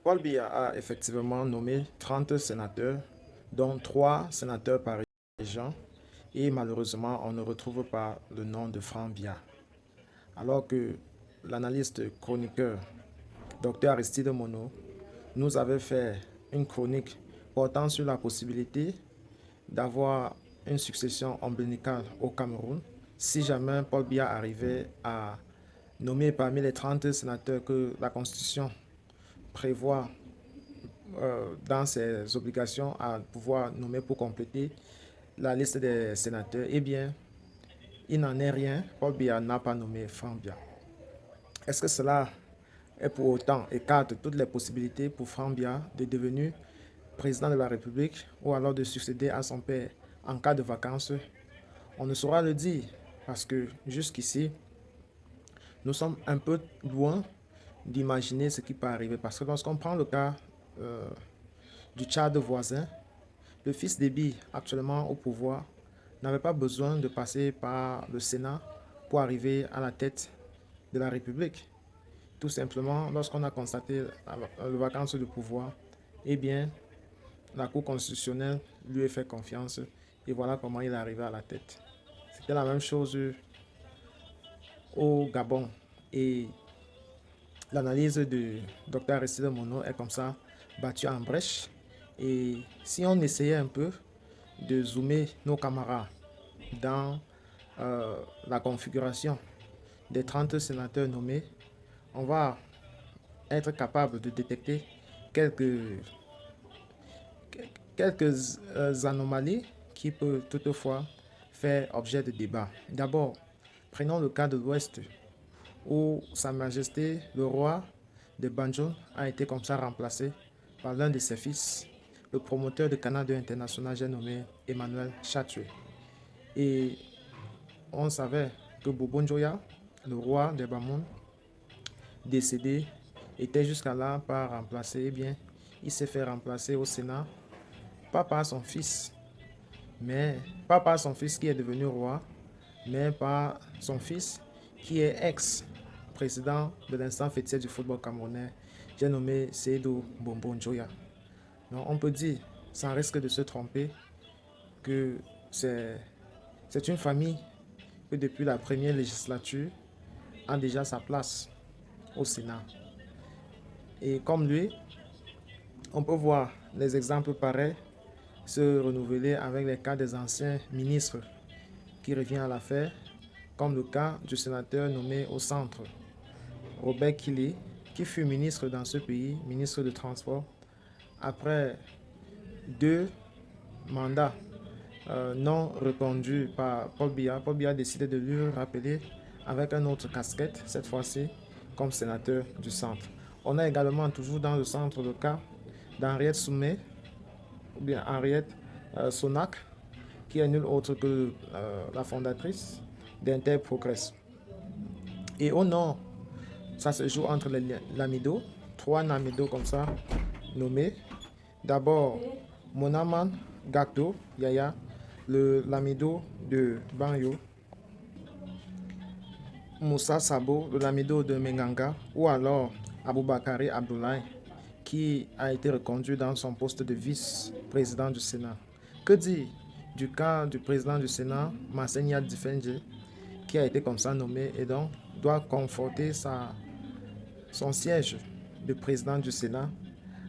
Paul Biya a effectivement nommé 30 sénateurs, dont 3 sénateurs par région, et malheureusement, on ne retrouve pas le nom de Franck Biya. Alors que l'analyste chroniqueur Dr Aristide Mono nous avait fait une chronique portant sur la possibilité d'avoir une succession ombilicale au Cameroun si jamais Paul Biya arrivait à nommer parmi les 30 sénateurs que la Constitution prévoit dans ses obligations à pouvoir nommer pour compléter la liste des sénateurs, eh bien, il n'en est rien. Paul Biya n'a pas nommé Franck Biya. Est-ce que cela est pour autant écarte toutes les possibilités pour Franck Biya de devenir président de la République ou alors de succéder à son père en cas de vacances? On ne saura le dire parce que jusqu'ici, nous sommes un peu loin d'imaginer ce qui peut arriver. Parce que lorsqu'on prend le cas du Tchad voisin, le fils d'Ebi, actuellement au pouvoir, n'avait pas besoin de passer par le Sénat pour arriver à la tête de la République. Tout simplement, lorsqu'on a constaté le vacance de pouvoir, eh bien, la Cour constitutionnelle lui a fait confiance et voilà comment il est arrivé à la tête. C'était la même chose au Gabon et l'analyse de Dr Aristide Mono est comme ça battue en brèche. Et si on essayait un peu de zoomer nos camarades dans la configuration des 30 sénateurs nommés, on va être capable de détecter quelques, quelques anomalies qui peuvent toutefois faire objet de débat. D'abord, prenons le cas de l'Ouest, où Sa Majesté le roi de Banjul a été comme ça remplacé par l'un de ses fils, le promoteur de Canada International, j'ai nommé Emmanuel Chatoué. Et on savait que Bobo Njoya, le roi des Bamoun, décédé, était jusqu'à là pas remplacé. Eh bien, il s'est fait remplacer au Sénat, pas par son fils, mais pas par son fils qui est devenu roi, mais par son fils qui est ex-président de l'instant fêtier du football camerounais, j'ai nommé Seydou Bombo Njoya. Donc on peut dire, sans risque de se tromper, que c'est une famille que depuis la première législature a déjà sa place au Sénat. Et comme lui, on peut voir les exemples pareils se renouveler avec les cas des anciens ministres qui reviennent à l'affaire, comme le cas du sénateur nommé au centre, Robert Kili, qui fut ministre dans ce pays, ministre de Transport, après 2 mandats non répondus par Paul Biya. Paul Biya a décidé de lui rappeler avec une autre casquette, cette fois-ci comme sénateur du centre. On a également toujours dans le centre le cas d'Henriette Soumé, ou bien Henriette Sonac, qui est nulle autre que la fondatrice d'Interprogress. Et au nord, ça se joue entre les Lamido, 3 Lamido comme ça nommés. D'abord, Monaman Gakdo Yaya, le Lamido de Banyo. Moussa Sabo, le Lamido de Menganga, ou alors Aboubakari Abdoulaye, qui a été reconduit dans son poste de vice-président du Sénat. Que dire du cas du président du Sénat, Massenia Difenje, qui a été comme ça nommé et donc doit conforter son siège de président du Sénat,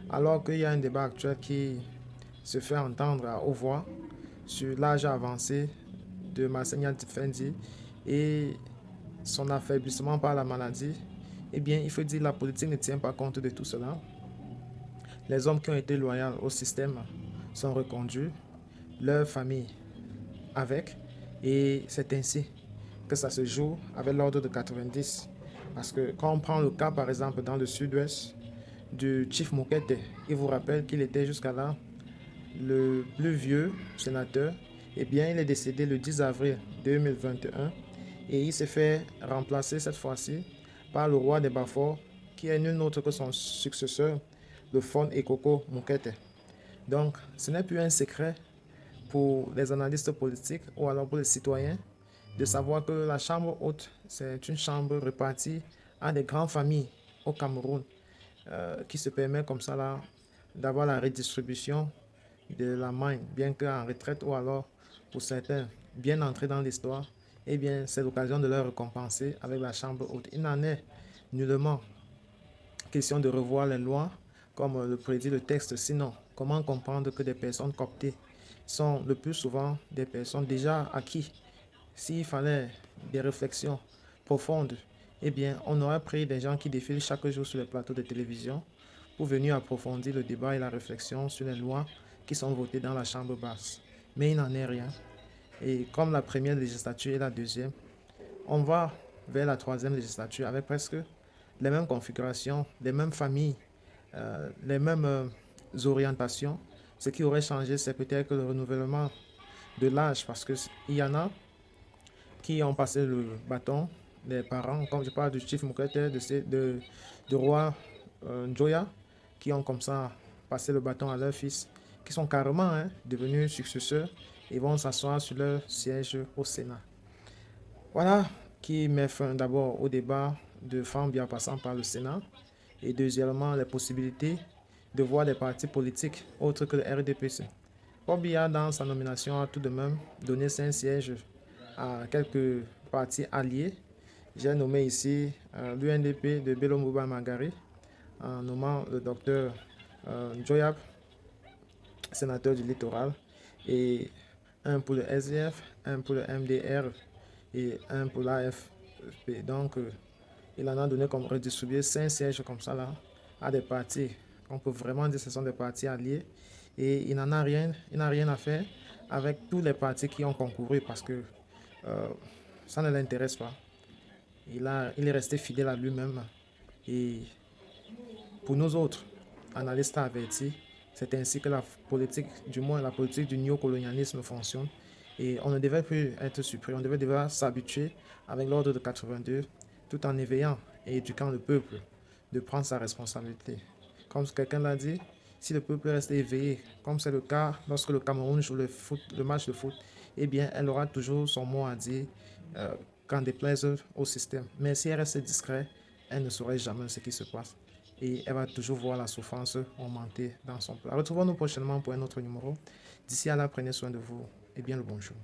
alors qu'il y a un débat actuel qui se fait entendre à haute voix sur l'âge avancé de Massenia Difenje et son affaiblissement par la maladie. Eh bien, il faut dire que la politique ne tient pas compte de tout cela. Les hommes qui ont été loyaux au système sont reconduits, leur famille avec, et c'est ainsi que ça se joue avec l'ordre de 90. Parce que quand on prend le cas, par exemple, dans le sud-ouest du Chief Moukete, il vous rappelle qu'il était jusqu'à là le plus vieux sénateur. Eh bien, il est décédé le 10 avril 2021 et il s'est fait remplacer cette fois-ci par le roi des Bafor, qui est nul autre que son successeur, le Fon Ekoko Moukete. Donc, ce n'est plus un secret pour les analystes politiques ou alors pour les citoyens de savoir que la chambre haute, c'est une chambre répartie à des grandes familles au Cameroun. qui se permet comme ça là d'avoir la redistribution de la manne, bien qu'en retraite ou alors pour certains bien entrés dans l'histoire, eh bien c'est l'occasion de leur récompenser avec la chambre haute. Il n'en est nullement question de revoir les lois comme le prédit le texte. Sinon, comment comprendre que des personnes cooptées sont le plus souvent des personnes déjà acquises? S'il fallait des réflexions profondes, eh bien, on aurait pris des gens qui défilent chaque jour sur les plateaux de télévision pour venir approfondir le débat et la réflexion sur les lois qui sont votées dans la chambre basse. Mais il n'en est rien. Et comme la première législature et la deuxième, on va vers la troisième législature avec presque les mêmes configurations, les mêmes familles, les mêmes orientations. Ce qui aurait changé, c'est peut-être le renouvellement de l'âge, parce qu'il y en a qui ont passé le bâton, les parents, comme je parle du chief Mukete, de roi Njoya, qui ont comme ça passé le bâton à leurs fils, qui sont carrément devenus successeurs et vont s'asseoir sur leur siège au Sénat. Voilà qui met fin d'abord au débat de Fambia passant par le Sénat et deuxièmement les possibilités de voir des partis politiques autres que le RDPC. Fambia, dans sa nomination, a tout de même donné 5 sièges à quelques partis alliés. J'ai nommé ici l'UNDP de Bello Mouba Magari en nommant le docteur Njoyap, sénateur du littoral, et un pour le SDF, un pour le MDR et un pour l'AFP. Donc, il en a donné comme redistribué 5 sièges comme ça là à des partis. On peut vraiment dire que ce sont des partis alliés. Et il n'a rien à faire avec tous les partis qui ont concouru parce que ça ne l'intéresse pas. Il est resté fidèle à lui-même. Et pour nous autres, analystes avertis, c'est ainsi que la politique, du moins la politique du néocolonialisme fonctionne. Et on ne devait plus être surpris, on devait s'habituer avec l'ordre de 82, tout en éveillant et éduquant le peuple de prendre sa responsabilité. Comme quelqu'un l'a dit, si le peuple reste éveillé, comme c'est le cas lorsque le Cameroun joue le match de foot, eh bien, elle aura toujours son mot à dire qu'en déplaise au système. Mais si elle reste discrète, elle ne saurait jamais ce qui se passe. Et elle va toujours voir la souffrance augmenter dans son peuple. Retrouvons-nous prochainement pour un autre numéro. D'ici là, prenez soin de vous et bien le bonjour.